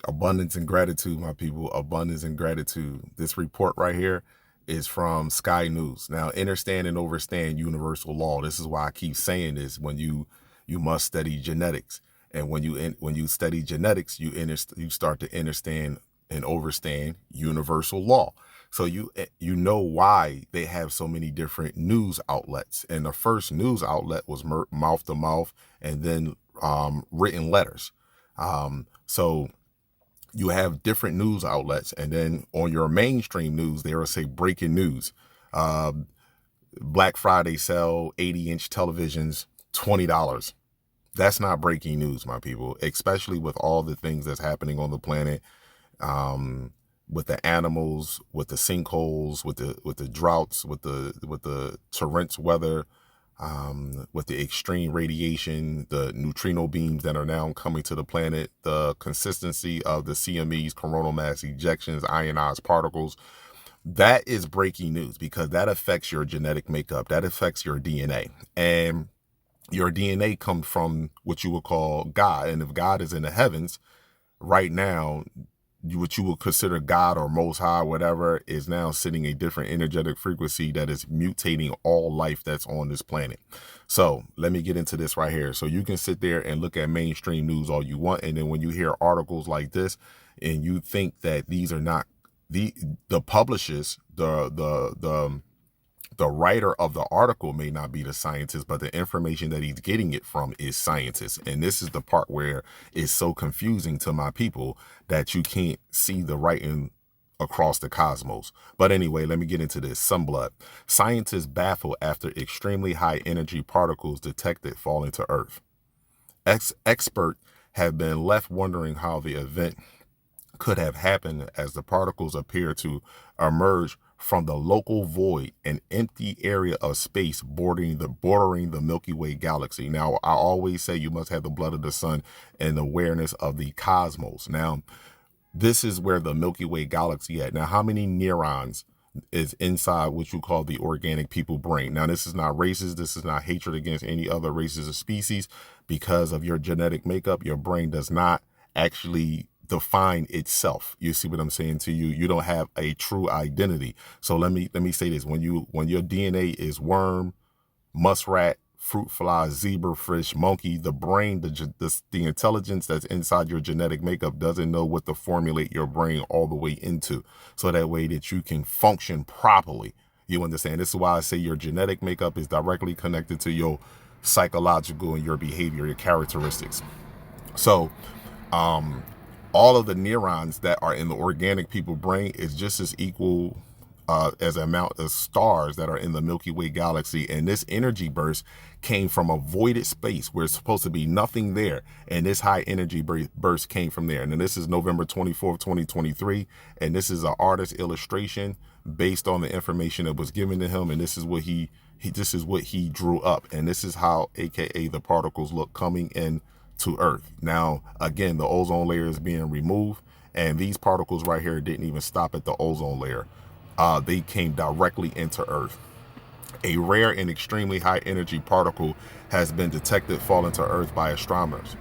Abundance and gratitude, my people. Abundance and gratitude. This report right here is from Sky News. Now, understand and overstand universal law. This is why I keep saying this. When you must study genetics, and when you study genetics, you start to understand and overstand universal law. So you know why they have so many different news outlets. And the first news outlet was mouth to mouth, and then written letters. So you have different news outlets, and then on your mainstream news, they will say breaking news. Uh, Black Friday sell 80-inch televisions, $20. That's not breaking news, my people, especially with all the things that's happening on the planet, with the animals, with the sinkholes, with the droughts, with the torrential weather, with the extreme radiation, the neutrino beams that are now coming to the planet, the consistency of the CMEs, coronal mass ejections, ionized particles. That is breaking news because that affects your genetic makeup. That affects your DNA. And your DNA comes from what you would call God. And if God is in the heavens right now, what you would consider God or Most High, whatever, is now sitting a different energetic frequency that is mutating all life that's on this planet. So let me get into this right here. So you can sit there and look at mainstream news all you want. And then when you hear articles like this and you think that these are not the publishers, the writer of the article may not be the scientist, but the information that he's getting it from is scientists. And this is the part where it's so confusing to my people that you can't see the writing across the cosmos. But anyway, let me get into this. Sunblood. Scientists baffle after extremely high energy particles detected falling to Earth. Experts have been left wondering how the event could have happened as the particles appear to emerge from the local void, an empty area of space bordering the Milky Way galaxy. Now, I always say you must have the blood of the sun and awareness of the cosmos. Now, this is where the Milky Way galaxy at. Now, how many neurons is inside what you call the organic people brain? Now, this is not racist. This is not hatred against any other races or species. Because of your genetic makeup, your brain does not actually define itself. You see what I'm saying to you? You don't have a true identity. So let me say this. When your DNA is worm, muskrat, fruit fly, zebrafish, monkey, the brain, the intelligence that's inside your genetic makeup doesn't know what to formulate your brain all the way into, so that way that you can function properly. You understand? This is why I say your genetic makeup is directly connected to your psychological and your behavior, your characteristics. So, all of the neurons that are in the organic people brain is just as equal as amount of stars that are in the Milky Way galaxy. And this energy burst came from a voided space where it's supposed to be nothing there. And this high energy burst came from there. And then this is November 24th, 2023. And this is an artist illustration based on the information that was given to him. And this is what this is what he drew up. And this is how, AKA, the particles look coming in to Earth. Now, again, the ozone layer is being removed, and these particles right here didn't even stop at the ozone layer. They came directly into Earth. A rare and extremely high energy particle has been detected falling to Earth by astronomers.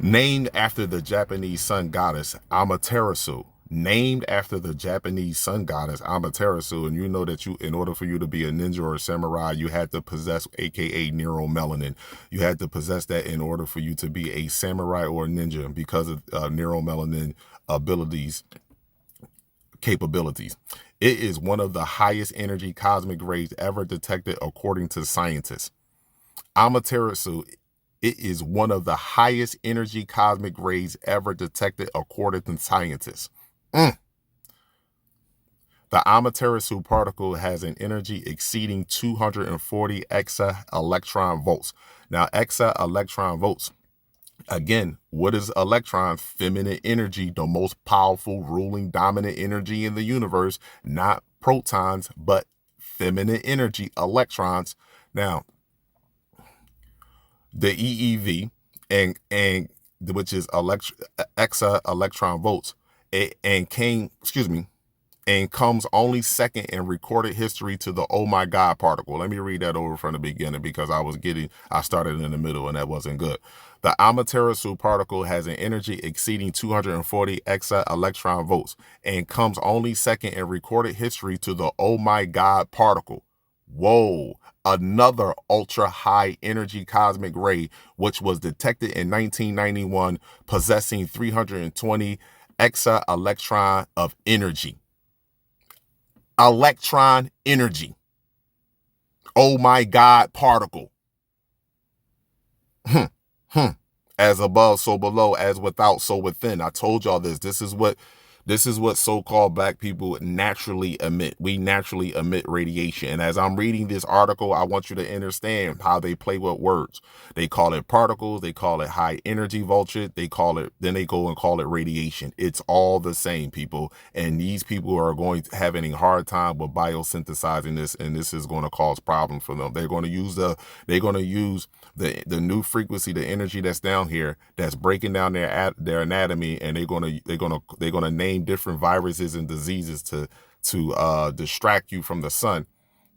Named after the Japanese sun goddess Amaterasu. Named after the Japanese sun goddess Amaterasu. And you know that in order for you to be a ninja or a samurai, you had to possess, AKA, neuromelanin. You had to possess that in order for you to be a samurai or a ninja, because of neuromelanin capabilities. It is one of the highest energy cosmic rays ever detected, according to scientists. Amaterasu, it is one of the highest energy cosmic rays ever detected, according to scientists. The Amaterasu particle has an energy exceeding 240 exa-electron volts. Now, exa-electron volts, again, what is electrons? Feminine energy, the most powerful, ruling, dominant energy in the universe. Not protons, but feminine energy, electrons. Now, the EeV, and which is exa electron volts, and came, and comes only second in recorded history to the oh my God particle. Let me read that over from the beginning because I started in the middle and that wasn't good. The Amaterasu particle has an energy exceeding 240 exa-electron volts and comes only second in recorded history to the oh my God particle. Whoa, another ultra high energy cosmic ray, which was detected in 1991, possessing 320 exa-electron of energy. Electron energy. Oh my God particle. As above, so below, as without, so within. I told y'all this. This is what so-called black people naturally emit. We naturally emit radiation. And as I'm reading this article, I want you to understand how they play with words. They call it particles. They call it high energy voltage. Then they go and call it radiation. It's all the same, people. And these people are going to have a hard time with biosynthesizing this. And this is going to cause problems for them. They're going to use the new frequency, the energy that's down here, that's breaking down their anatomy, and they're gonna name different viruses and diseases to distract you from the sun,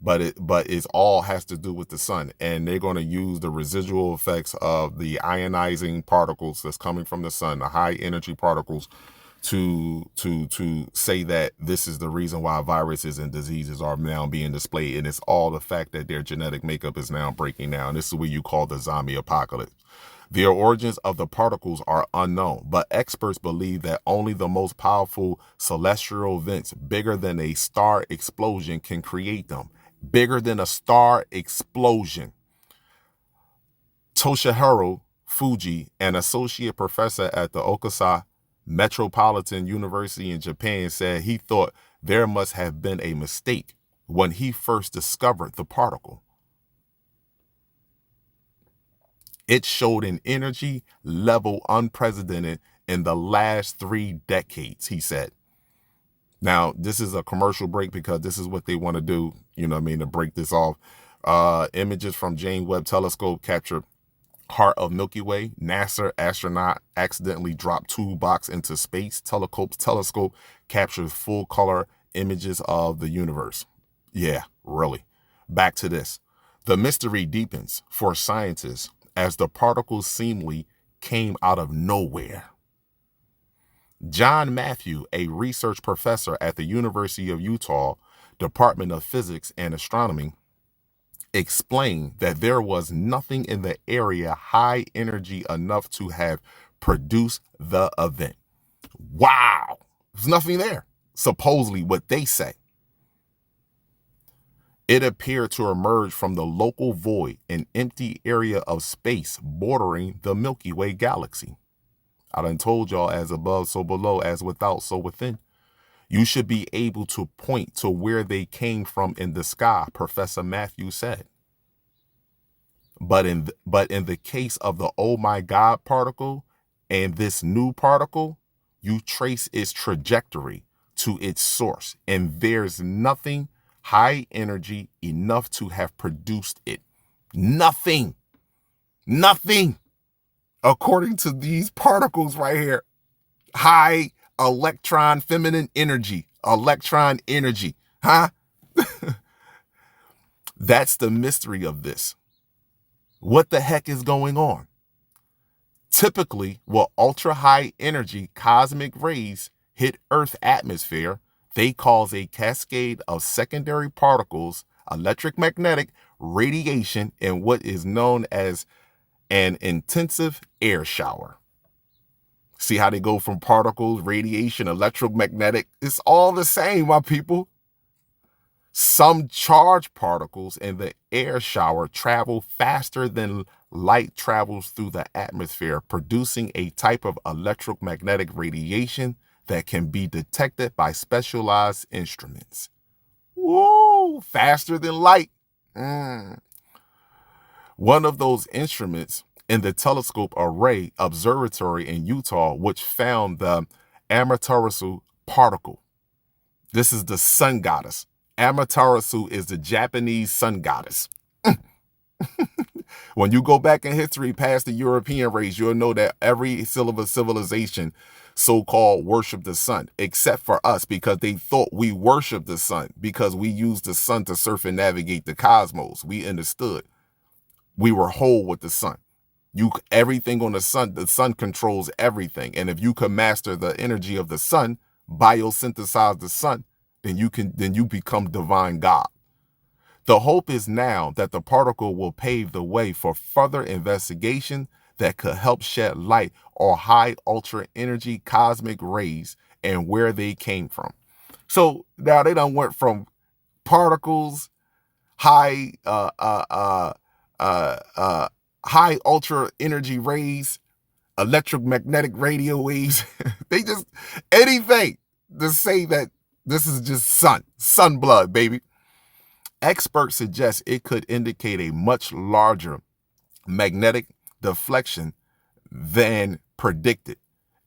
but it's all has to do with the sun, and they're gonna use the residual effects of the ionizing particles that's coming from the sun, the high energy particles, to say that this is the reason why viruses and diseases are now being displayed. And it's all the fact that their genetic makeup is now breaking down. This is what you call the zombie apocalypse. The origins of the particles are unknown, but experts believe that only the most powerful celestial events bigger than a star explosion can create them. Bigger than a star explosion. Toshihiro Fuji, an associate professor at the Okusa Metropolitan University in Japan, said he thought there must have been a mistake when he first discovered the particle. It showed an energy level unprecedented in the last 3 decades, he said. Now, this is a commercial break because this is what they want to do, to break this off. Images from James Webb Telescope captured heart of Milky Way. NASA astronaut accidentally dropped toolbox into space. Telescope captures full color images of the universe. Yeah, really. Back to this. The mystery deepens for scientists as the particles seemingly came out of nowhere. John Matthew, a research professor at the University of Utah, Department of Physics and Astronomy, explained that there was nothing in the area high energy enough to have produced the event. Wow. There's nothing there, supposedly what they say. It appeared to emerge from the local void, an empty area of space bordering the Milky Way galaxy. I done told y'all, as above, so below, as without, so within. You should be able to point to where they came from in the sky, Professor Matthew said. But in the case of the oh my God particle and this new particle, you trace its trajectory to its source, and there's nothing high energy enough to have produced it. Nothing. According to these particles right here. High electron feminine energy, electron energy, huh? That's the mystery of this. What the heck is going on? Typically, when ultra high energy cosmic rays hit Earth's atmosphere, they cause a cascade of secondary particles, electromagnetic radiation, and what is known as an intensive air shower. See how they go from particles, radiation, electromagnetic? It's all the same, my people. Some charged particles in the air shower travel faster than light travels through the atmosphere, producing a type of electromagnetic radiation that can be detected by specialized instruments. Woo! Faster than light. One of those instruments in the Telescope Array Observatory in Utah, which found the Amaterasu particle. This is the sun goddess. Amaterasu is the Japanese sun goddess. When you go back in history past the European race, you'll know that every civilization so-called worshiped the sun, except for us, because they thought we worshiped the sun because we used the sun to surf and navigate the cosmos. We understood. We were whole with the sun. Everything on the sun controls everything. And if you can master the energy of the sun, biosynthesize the sun, then you become divine God. The hope is now that the particle will pave the way for further investigation that could help shed light on high ultra energy cosmic rays and where they came from. So now they done went from particles, high ultra energy rays, electromagnetic radio waves. They just anything to say that this is just sun blood, baby. Experts suggest it could indicate a much larger magnetic deflection than predicted,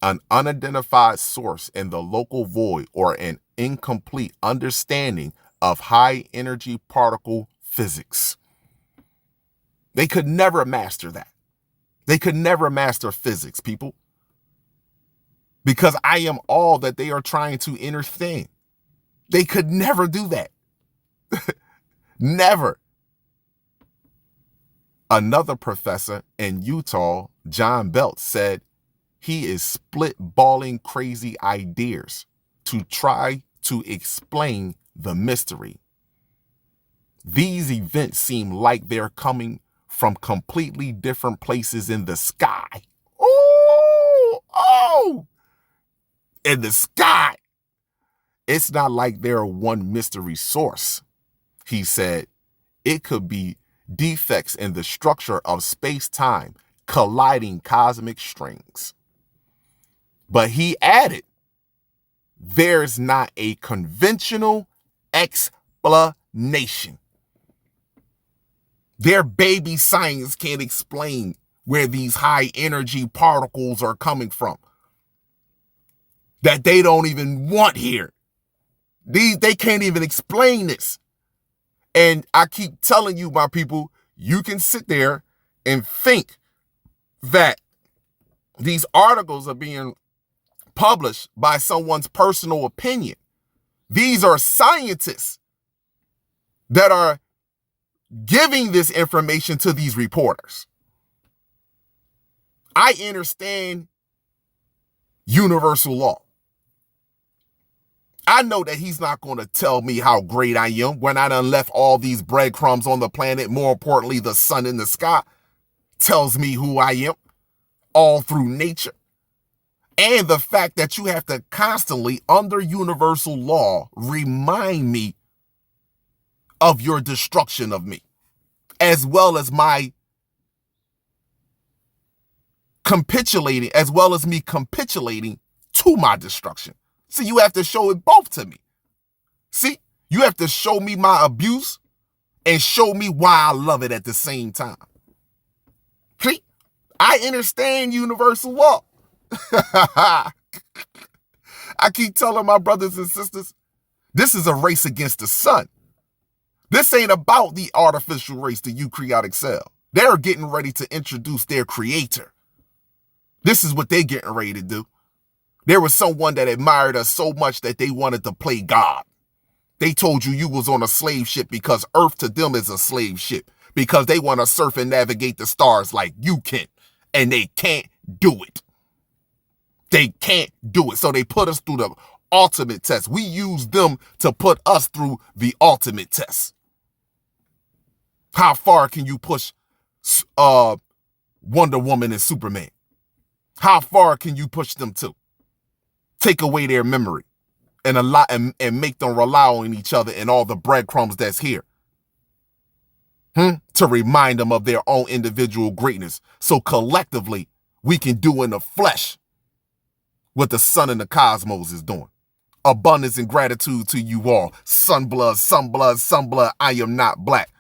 an unidentified source in the local void, or an incomplete understanding of high energy particle physics. They could never master that. They could never master physics, people, because I am all that they are trying to understand. They could never do that. Never. Another professor in Utah, John Belt, said he is split-balling crazy ideas to try to explain the mystery. These events seem like they're coming from completely different places in the sky. Oh, in the sky. It's not like they're one mystery source. He said it could be defects in the structure of space-time colliding cosmic strings. But he added, there's not a conventional explanation. Their baby science can't explain where these high energy particles are coming from that they don't even want here. They can't even explain this. And I keep telling you, my people, you can sit there and think that these articles are being published by someone's personal opinion. These are scientists that are giving this information to these reporters. I understand universal law. I know that he's not going to tell me how great I am when I done left all these breadcrumbs on the planet. More importantly, the sun in the sky tells me who I am all through nature. And the fact that you have to constantly, under universal law, remind me of your destruction of me, as well as my capitulating, as well as me capitulating to my destruction. See, you have to show it both to me. See, you have to show me my abuse and show me why I love it at the same time. See, I understand universal law. I keep telling my brothers and sisters, this is a race against the sun. This ain't about the artificial race, the eukaryotic cell. They're getting ready to introduce their creator. This is what they're getting ready to do. There was someone that admired us so much that they wanted to play God. They told you was on a slave ship because Earth to them is a slave ship, because they want to surf and navigate the stars like you can, and they can't do it. They can't do it. So they put us through the ultimate test. We use them to put us through the ultimate test. How far can you push Wonder Woman and Superman? How far can you push them to? Take away their memory and make them rely on each other and all the breadcrumbs that's here. To remind them of their own individual greatness. So collectively, we can do in the flesh what the sun and the cosmos is doing. Abundance and gratitude to you all. Sunblood, sunblood, sunblood. I am not black.